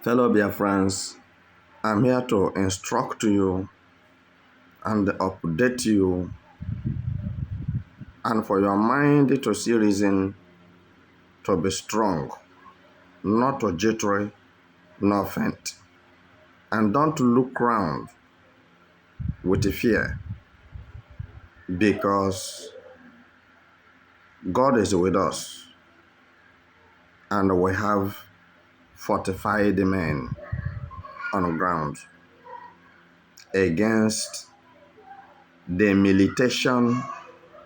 Fellow Biafrans, I'm here to instruct you and update you and for your mind to see reason to be strong, not to jittery nor faint. And don't look round with fear, because God is with us and we have fortified men on ground against the militation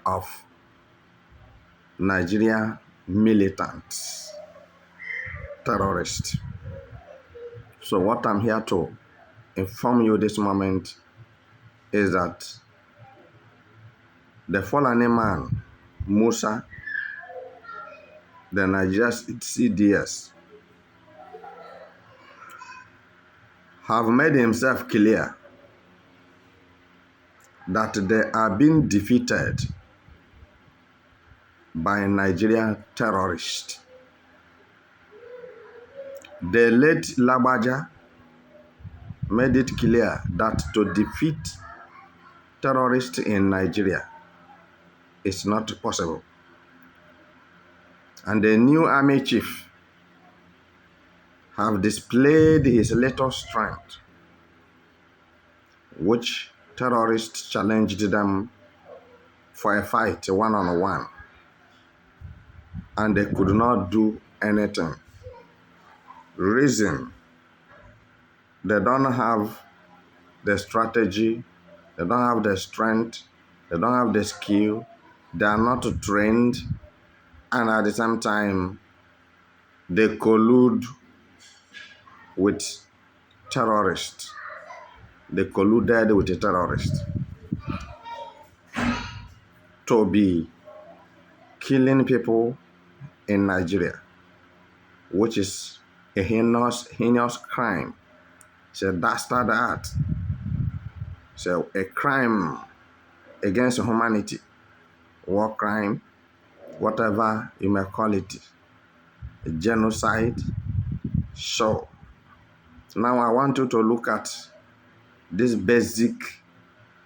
of Nigeria militants, terrorists. So what I'm here to inform you this moment is that the fallen man, Musa, the Nigerian CDS, have made himself clear that they are being defeated by Nigerian terrorists. The late Labaja made it clear that to defeat terrorists in Nigeria is not possible. And the new army chief have displayed his little strength, which terrorists challenged them for a fight one-on-one, and they could not do anything. Reason: they don't have the strategy, they don't have the strength, they don't have the skill, they are not trained, and at the same time, they collude with terrorists. They colluded with the terrorists to be killing people in Nigeria, which is a heinous crime. It's a dastard act. It's a crime against humanity, war crime, whatever you may call it, a genocide. So now I want you to look at these basic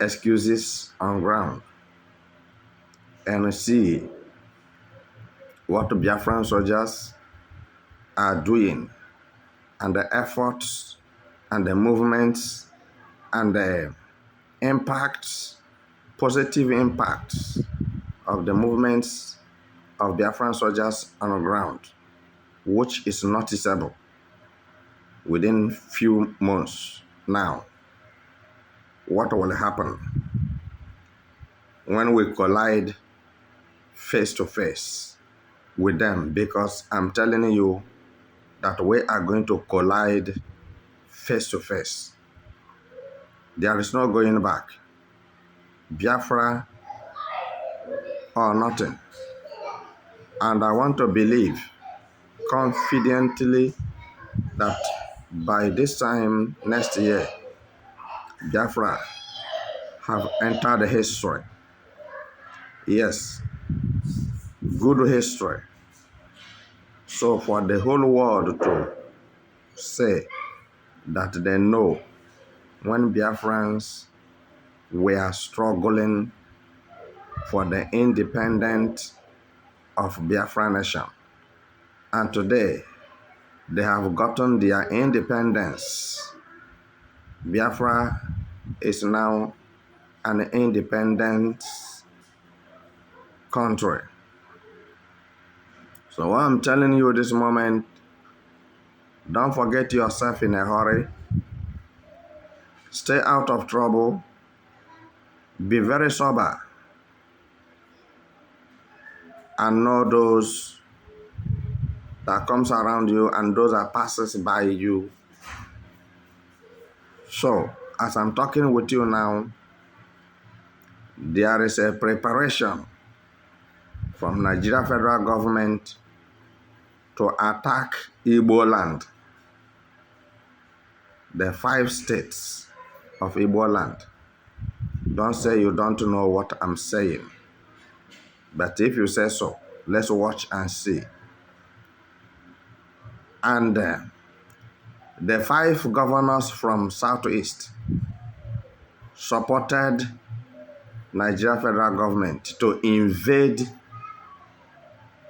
excuses on ground and see what Biafran soldiers are doing, and the efforts and the movements and the impacts, positive impacts of the movements of Biafran soldiers on the ground, which is noticeable within few months now. What will happen when we collide face to face with them? Because I'm telling you that we are going to collide face to face. There is no going back. Biafra or nothing. And I want to believe confidently that by this time next year, Biafra have entered history. Yes, good history. So for the whole world to say that they know when Biafrans were struggling for the independence of Biafra nation, and today they have gotten their independence. Biafra is now an independent country. So what I'm telling you this moment, don't forget yourself in a hurry. Stay out of trouble. Be very sober. And know those that comes around you and those that passes by you. So, as I'm talking with you now, there is a preparation from Nigeria federal government to attack Igbo land, the 5 states of Igbo land. Don't say you don't know what I'm saying. But if you say so, let's watch and see. And The 5 governors from Southeast supported Nigeria federal government to invade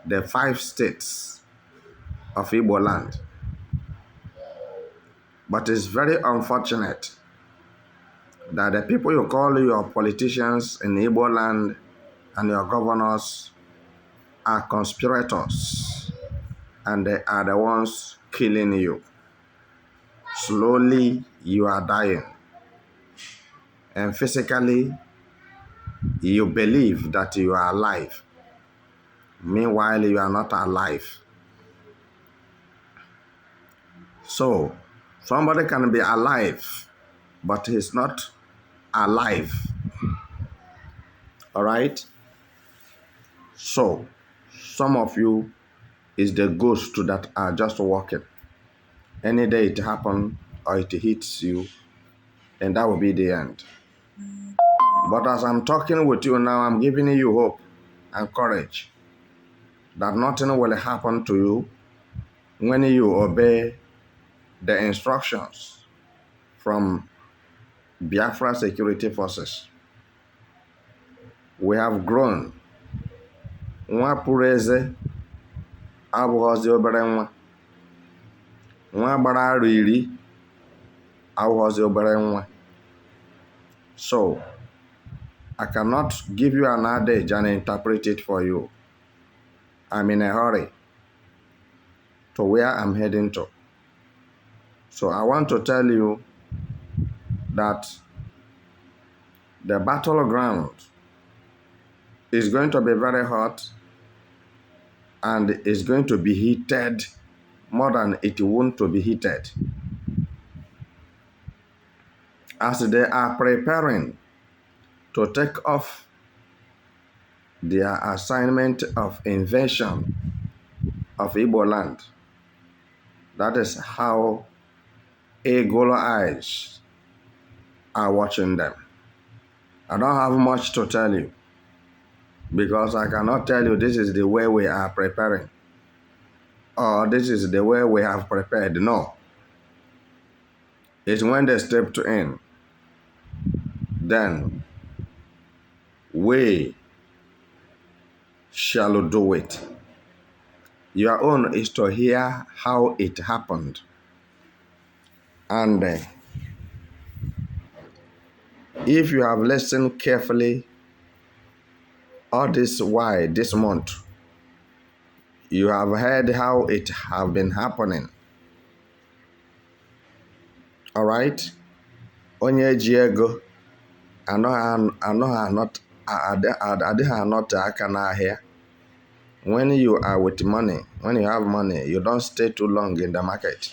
the 5 states of Igbo land. But it's very unfortunate that the people you call your politicians in Igbo land and your governors are conspirators, and they are the ones killing you. Slowly, you are dying. And physically, you believe that you are alive. Meanwhile, you are not alive. So, somebody can be alive, but he's not alive. All right? So, some of you is the ghost that are just walking. Any day it happens or it hits you, and that will be the end. But as I'm talking with you now, I'm giving you hope and courage that nothing will happen to you when you obey the instructions from Biafra security forces. We have grown. Nwa pụrụ eze abụghọzi obere nwa. Nwa gbara arọ iri abụghọzi obere nwa. So, I cannot give you an adage and interpret it for you. I'm in a hurry to where I'm heading to. So I want to tell you that the battleground is going to be very hot and is going to be heated more than it wants to be heated. As they are preparing to take off their assignment of invasion of Igbo land, that is how eagle eyes are watching them. I don't have much to tell you because I cannot tell you this is the way we are preparing or this is the way we have prepared. No. It's when they step in, then we shall do it. Your own is to hear how it happened. And if you have listened carefully all this while, this month, you have heard how it have been happening. All right? Onye ji ego adịghị anọte aka n'ahịa. When you are with money, when you have money, you don't stay too long in the market.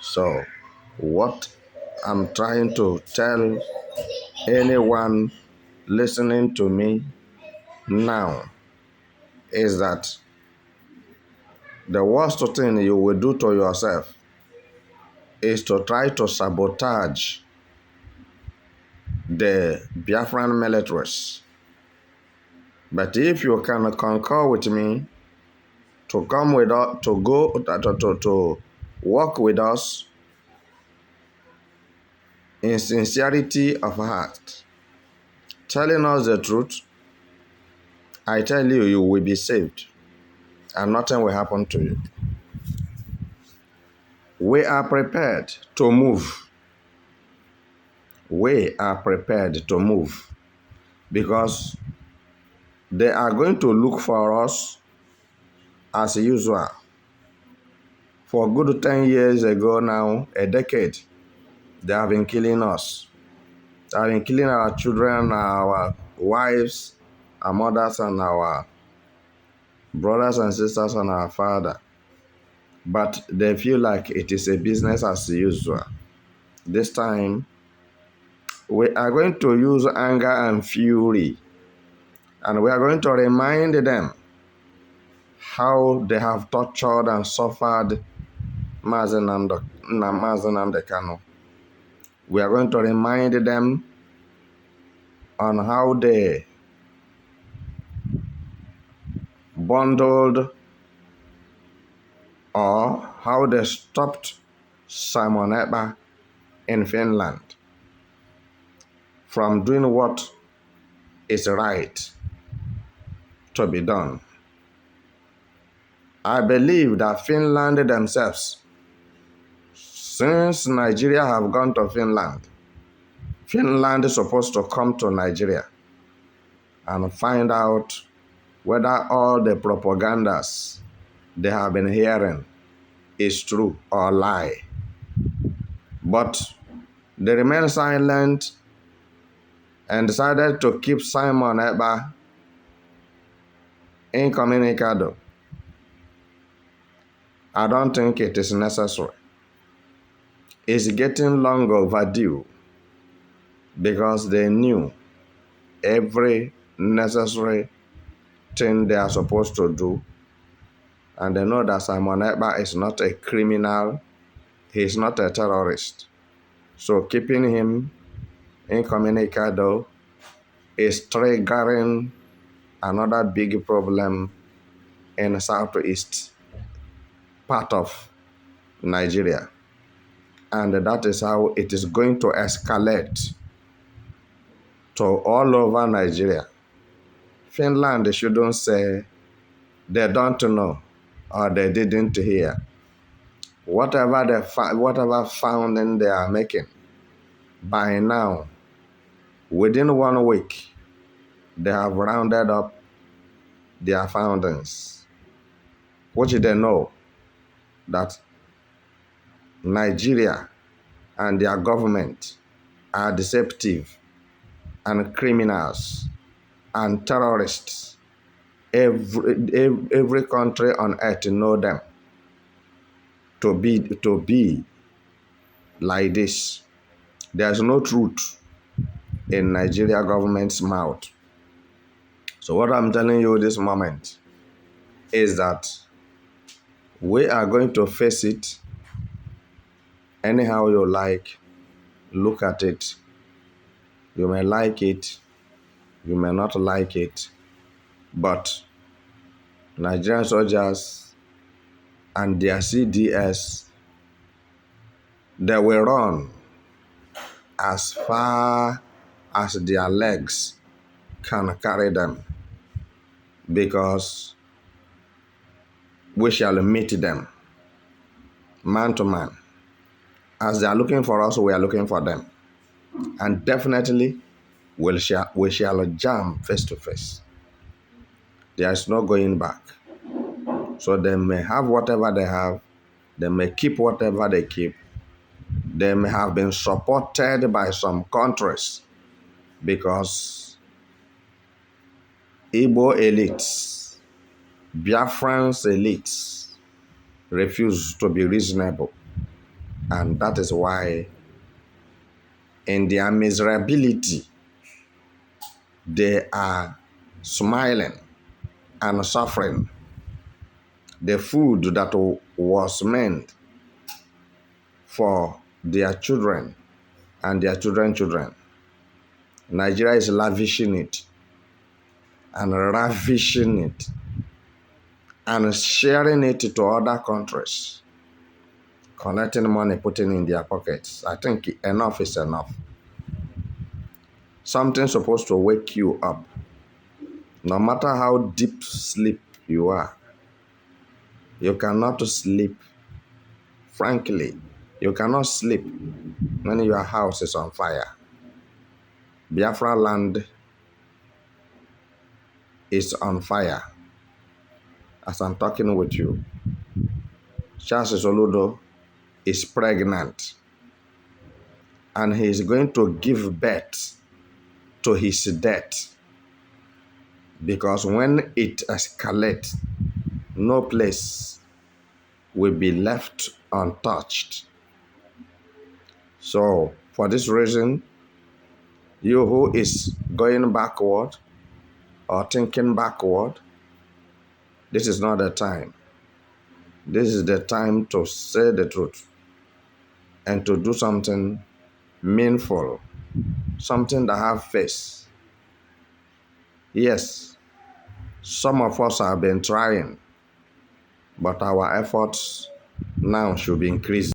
So, what I'm trying to tell anyone listening to me now is that the worst thing you will do to yourself is to try to sabotage the Biafran militaries. But if you can concur with me to come with us, to work with us in sincerity of heart, telling us the truth, I tell you, you will be saved and nothing will happen to you. We are prepared to move. We are prepared to move because they are going to look for us as usual. For a good 10 years ago now, a decade, they have been killing us. They have been killing our children, our wives, our mothers, and our brothers and sisters, and our father. But they feel like it is a business as usual. This time, we are going to use anger and fury, and we are going to remind them how they have tortured and suffered Mazi Nnamdi Kanu. We are going to remind them on how they bundled or how they stopped Simon Ekpa in Finland from doing what is right to be done. I believe that Finland themselves, since Nigeria have gone to Finland, Finland is supposed to come to Nigeria and find out whether all the propagandas they have been hearing is true or lie. But they remained silent and decided to keep Simon Ekpa incommunicado. I don't think it is necessary. It's getting long overdue because they knew every necessary thing they are supposed to do, and they know that Simon Ekpa is not a criminal, he is not a terrorist. So keeping him incommunicado is triggering another big problem in the southeast part of Nigeria. And that is how it is going to escalate to all over Nigeria. Finland shouldn't say they don't know or they didn't hear. Whatever founding they are making, by now, within 1 week, they have rounded up their foundings, which they know that Nigeria and their government are deceptive and criminals and terrorists. Every country on earth know them to be like this. There's no truth in Nigeria government's mouth. So what I'm telling you this moment is that we are going to face it anyhow you like. Look at it. You may like it, you may not like it, but Nigerian soldiers and their CDS, they will run as far as their legs can carry them, because we shall meet them man to man. As they are looking for us, we are looking for them. And definitely, we shall jam face to face. There is no going back. So they may have whatever they have. They may keep whatever they keep. They may have been supported by some countries because Igbo elites, Biafran's elites refuse to be reasonable. And that is why in their miserability, they are smiling and suffering. The food that was meant for their children and their children's children, Nigeria is lavishing it and ravishing it and sharing it to other countries, collecting money, putting in their pockets. I think enough is enough. Something's supposed to wake you up. No matter how deep sleep you are, you cannot sleep. Frankly, you cannot sleep when your house is on fire. Biafra land is on fire as I'm talking with you. Charles Oludo is pregnant and he is going to give birth to his death, because when it escalates, no place will be left untouched. So for this reason, you who is going backward or thinking backward, this is not the time. This is the time to say the truth and to do something meaningful, something that have face. Yes, some of us have been trying, But our efforts now should be increased.